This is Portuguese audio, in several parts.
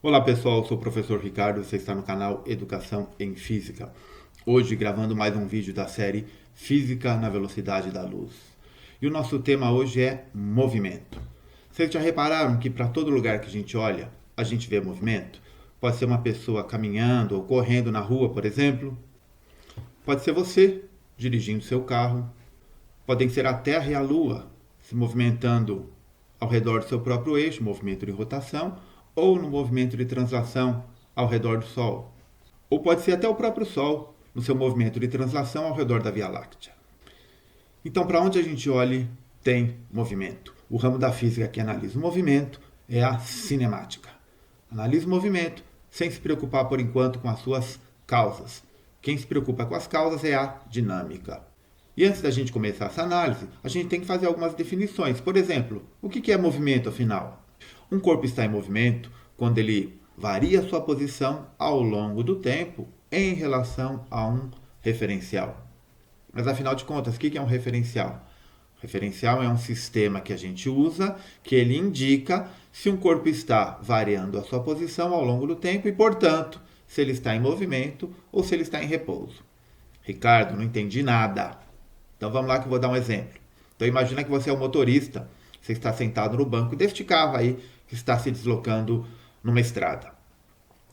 Olá pessoal, eu sou o professor Ricardo, você está no canal Educação em Física. Hoje gravando mais um vídeo da série Física na Velocidade da Luz. E o nosso tema hoje é movimento. Vocês já repararam que para todo lugar que a gente olha, a gente vê movimento? Pode ser uma pessoa caminhando ou correndo na rua, por exemplo. Pode ser você dirigindo seu carro. Podem ser a Terra e a Lua se movimentando ao redor do seu próprio eixo, movimento de rotação, ou no movimento de translação ao redor do Sol. Ou pode ser até o próprio Sol, no seu movimento de translação ao redor da Via Láctea. Então, para onde a gente olhe, tem movimento. O ramo da física que analisa o movimento é a cinemática. Analisa o movimento sem se preocupar, por enquanto, com as suas causas. Quem se preocupa com as causas é a dinâmica. E antes da gente começar essa análise, a gente tem que fazer algumas definições. Por exemplo, o que é movimento, afinal? Um corpo está em movimento quando ele varia sua posição ao longo do tempo em relação a um referencial. Mas afinal de contas, o que é um referencial? Referencial é um sistema que a gente usa, que ele indica se um corpo está variando a sua posição ao longo do tempo e, portanto, se ele está em movimento ou se ele está em repouso. Ricardo, não entendi nada. Então vamos lá que eu vou dar um exemplo. Então imagina que você é o motorista, você está sentado no banco deste carro aí que está se deslocando numa estrada.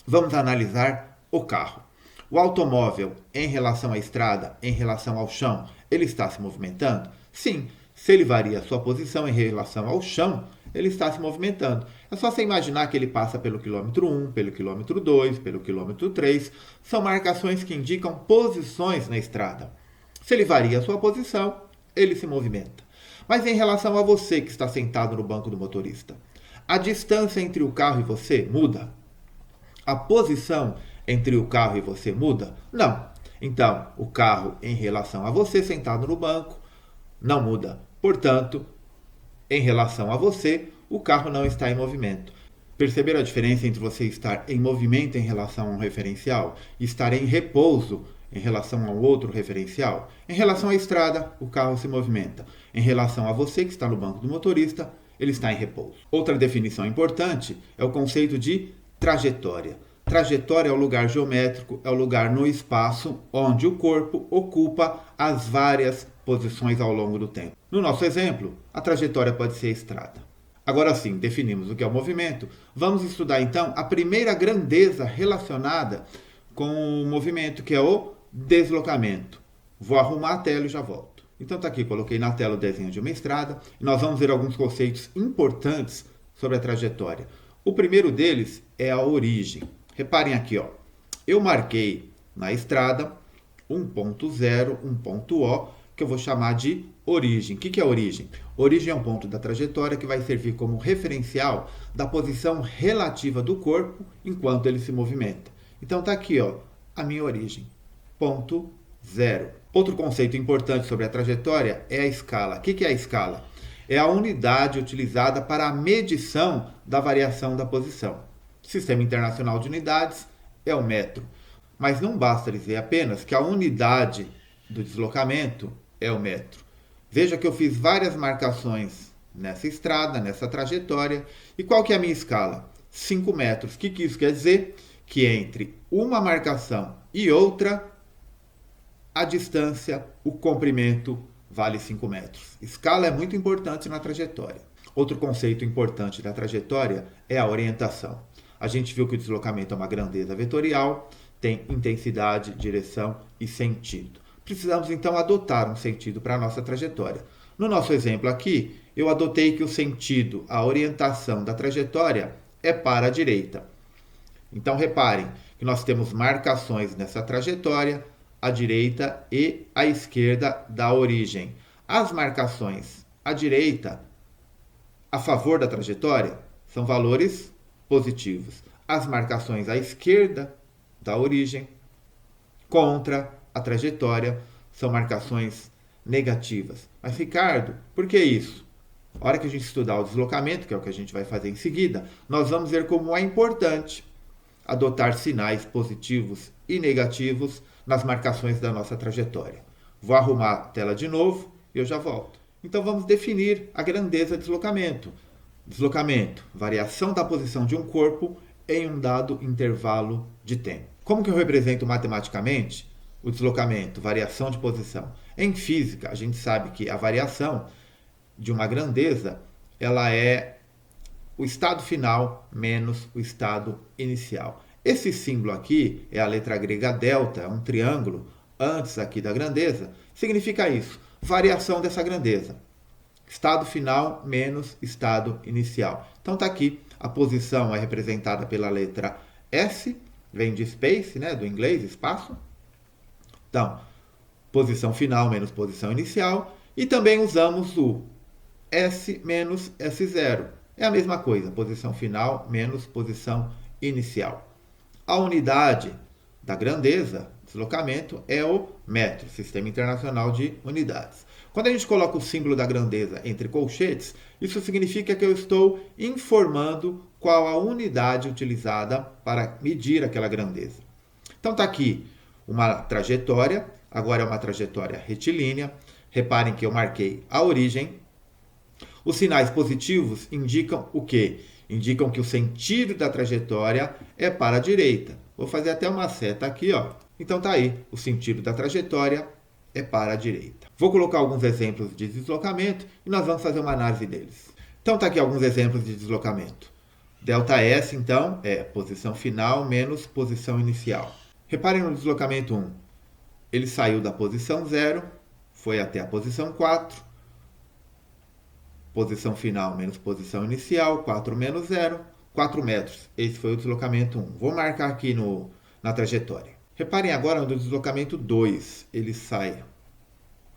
Vamos analisar o carro. O automóvel, em relação à estrada, em relação ao chão, ele está se movimentando? Sim, se ele varia a sua posição em relação ao chão, ele está se movimentando. É só você imaginar que ele passa pelo quilômetro 1, pelo quilômetro 2, pelo quilômetro 3. São marcações que indicam posições na estrada. Se ele varia a sua posição, ele se movimenta. Mas em relação a você que está sentado no banco do motorista, a distância entre o carro e você muda? A posição entre o carro e você muda? Não. Então, o carro em relação a você sentado no banco não muda. Portanto, em relação a você, o carro não está em movimento. Perceberam a diferença entre você estar em movimento em relação a um referencial e estar em repouso em relação a um outro referencial? Em relação à estrada, o carro se movimenta. Em relação a você que está no banco do motorista, ele está em repouso. Outra definição importante é o conceito de trajetória. Trajetória é o lugar geométrico, é o lugar no espaço onde o corpo ocupa as várias posições ao longo do tempo. No nosso exemplo, a trajetória pode ser a estrada. Agora sim, definimos o que é o movimento. Vamos estudar então a primeira grandeza relacionada com o movimento, que é o deslocamento. Vou arrumar a tela e já volto. Então tá aqui, coloquei na tela o desenho de uma estrada e nós vamos ver alguns conceitos importantes sobre a trajetória. O primeiro deles é a origem. Reparem aqui, ó. Eu marquei na estrada um ponto zero, um ponto O, que eu vou chamar de origem. O que é origem? Origem é um ponto da trajetória que vai servir como referencial da posição relativa do corpo enquanto ele se movimenta. Então tá aqui, ó, a minha origem. Ponto zero. Outro conceito importante sobre a trajetória é a escala. O que é a escala? É a unidade utilizada para a medição da variação da posição. O Sistema Internacional de Unidades é o metro. Mas não basta dizer apenas que a unidade do deslocamento é o metro. Veja que eu fiz várias marcações nessa estrada, nessa trajetória. E qual que é a minha escala? 5 metros. O que isso quer dizer? Que entre uma marcação e outra, a distância, o comprimento, vale 5 metros. Escala é muito importante na trajetória. Outro conceito importante da trajetória é a orientação. A gente viu que o deslocamento é uma grandeza vetorial, tem intensidade, direção e sentido. Precisamos então adotar um sentido para a nossa trajetória. No nosso exemplo aqui, eu adotei que o sentido, a orientação da trajetória é para a direita. Então reparem que nós temos marcações nessa trajetória, à direita e à esquerda da origem. As marcações à direita, a favor da trajetória, são valores positivos. As marcações à esquerda da origem, contra a trajetória, são marcações negativas. Mas, Ricardo, por que isso? Na hora que a gente estudar o deslocamento, que é o que a gente vai fazer em seguida, nós vamos ver como é importante adotar sinais positivos e negativos nas marcações da nossa trajetória. Vou arrumar a tela de novo e eu já volto. Então vamos definir a grandeza deslocamento. Deslocamento, variação da posição de um corpo em um dado intervalo de tempo. Como que eu represento matematicamente o deslocamento, variação de posição? Em física, a gente sabe que a variação de uma grandeza, ela é o estado final menos o estado inicial. Esse símbolo aqui é a letra grega delta, é um triângulo antes aqui da grandeza, significa isso, variação dessa grandeza. Estado final menos estado inicial. Então está aqui, a posição é representada pela letra S, vem de space, né, do inglês, espaço. Então, posição final menos posição inicial. E também usamos o S menos S0. É a mesma coisa, posição final menos posição inicial. A unidade da grandeza, deslocamento, é o metro, Sistema Internacional de Unidades. Quando a gente coloca o símbolo da grandeza entre colchetes, isso significa que eu estou informando qual a unidade utilizada para medir aquela grandeza. Então está aqui uma trajetória, agora é uma trajetória retilínea. Reparem que eu marquei a origem. Os sinais positivos indicam o quê? Indicam que o sentido da trajetória é para a direita. Vou fazer até uma seta aqui, ó. Então tá aí, o sentido da trajetória é para a direita. Vou colocar alguns exemplos de deslocamento e nós vamos fazer uma análise deles. Então tá aqui alguns exemplos de deslocamento. Δs, então, é posição final menos posição inicial. Reparem no deslocamento 1. Ele saiu da posição 0, foi até a posição 4. Posição final menos posição inicial, 4 menos 0, 4 metros. Esse foi o deslocamento 1. Vou marcar aqui na trajetória. Reparem agora no deslocamento 2. Ele sai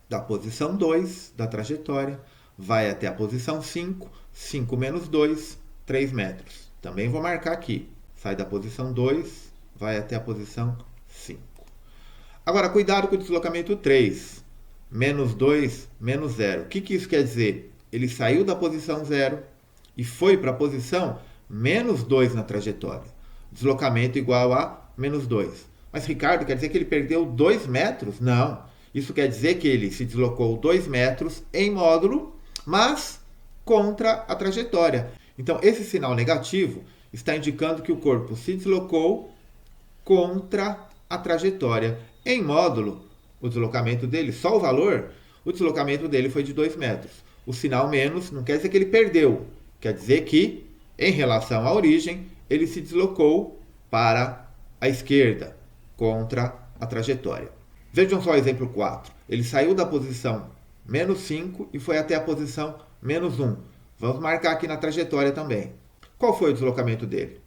da posição 2 da trajetória, vai até a posição 5, 5 menos 2, 3 metros. Também vou marcar aqui. Sai da posição 2, vai até a posição 5. Agora, cuidado com o deslocamento 3. Menos 2, menos 0. O que isso quer dizer? Ele saiu da posição 0 e foi para a posição menos 2 na trajetória. Deslocamento igual a menos 2. Mas, Ricardo, quer dizer que ele perdeu 2 metros? Não. Isso quer dizer que ele se deslocou 2 metros em módulo, mas contra a trajetória. Então, esse sinal negativo está indicando que o corpo se deslocou contra a trajetória. Em módulo, o deslocamento dele, só o valor, o deslocamento dele foi de 2 metros. O sinal menos não quer dizer que ele perdeu, quer dizer que, em relação à origem, ele se deslocou para a esquerda, contra a trajetória. Vejam só o exemplo 4. Ele saiu da posição menos 5 e foi até a posição menos 1. Vamos marcar aqui na trajetória também. Qual foi o deslocamento dele?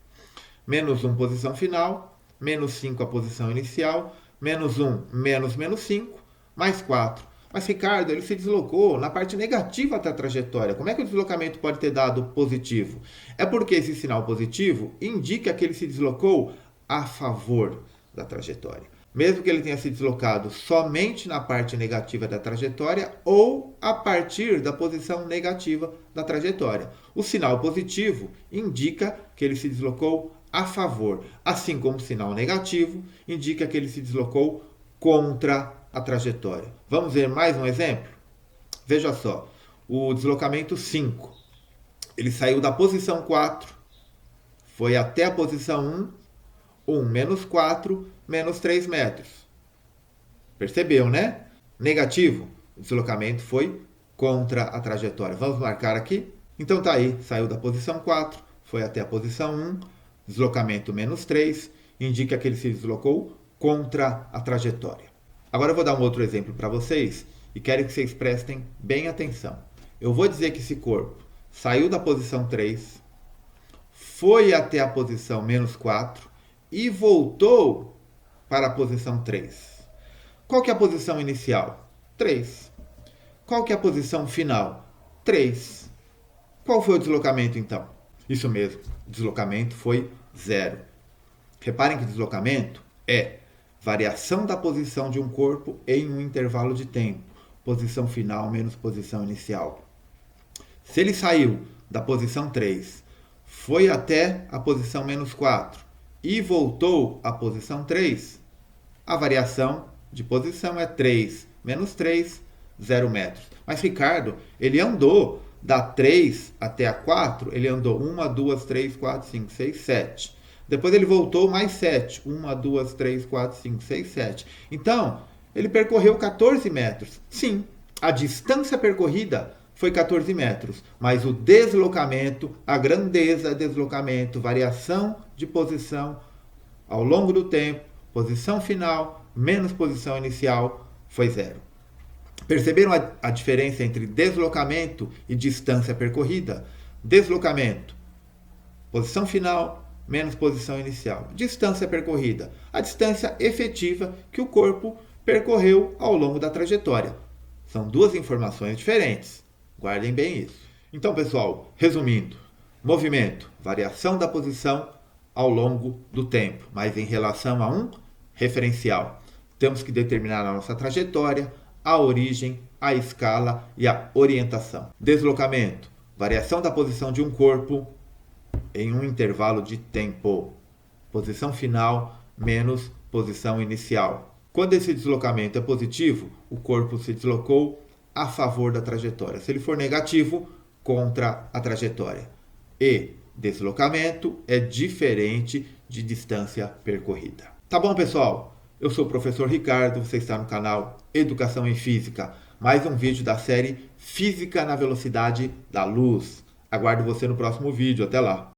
Menos 1, posição final, menos 5, a posição inicial, menos 1, menos 5, mais 4. Mas, Ricardo, ele se deslocou na parte negativa da trajetória. Como é que o deslocamento pode ter dado positivo? É porque esse sinal positivo indica que ele se deslocou a favor da trajetória. Mesmo que ele tenha se deslocado somente na parte negativa da trajetória ou a partir da posição negativa da trajetória. O sinal positivo indica que ele se deslocou a favor, assim como o sinal negativo indica que ele se deslocou contra a trajetória. Vamos ver mais um exemplo? Veja só, o deslocamento 5. Ele saiu da posição 4, foi até a posição 1, 1 menos 4, menos 3 metros. Percebeu, né? Negativo, o deslocamento foi contra a trajetória. Vamos marcar aqui? Então tá aí, saiu da posição 4, foi até a posição 1, deslocamento menos 3, indica que ele se deslocou contra a trajetória. Agora eu vou dar um outro exemplo para vocês e quero que vocês prestem bem atenção. Eu vou dizer que esse corpo saiu da posição 3, foi até a posição menos 4 e voltou para a posição 3. Qual que é a posição inicial? 3. Qual que é a posição final? 3. Qual foi o deslocamento então? Isso mesmo, o deslocamento foi 0. Reparem que deslocamento é variação da posição de um corpo em um intervalo de tempo. Posição final menos posição inicial. Se ele saiu da posição 3, foi até a posição menos 4 e voltou à posição 3, a variação de posição é 3 menos 3, 0 metros. Mas, Ricardo, ele andou da 3 até a 4, ele andou 1, 2, 3, 4, 5, 6, 7. Depois ele voltou mais 7. 1, 2, 3, 4, 5, 6, 7. Então, ele percorreu 14 metros. Sim, a distância percorrida foi 14 metros, mas o deslocamento, a grandeza, deslocamento, variação de posição ao longo do tempo, posição final menos posição inicial, foi 0. Perceberam a diferença entre deslocamento e distância percorrida? Deslocamento, posição final menos posição inicial. Distância percorrida, a distância efetiva que o corpo percorreu ao longo da trajetória. São duas informações diferentes. Guardem bem isso. Então, pessoal, resumindo, movimento, variação da posição ao longo do tempo, mas em relação a um referencial. Temos que determinar a nossa trajetória, a origem, a escala e a orientação. Deslocamento, variação da posição de um corpo em um intervalo de tempo. Posição final menos posição inicial. Quando esse deslocamento é positivo, o corpo se deslocou a favor da trajetória. Se ele for negativo, contra a trajetória. E deslocamento é diferente de distância percorrida. Tá bom, pessoal? Eu sou o professor Ricardo, você está no canal Educação em Física. Mais um vídeo da série Física na Velocidade da Luz. Aguardo você no próximo vídeo. Até lá!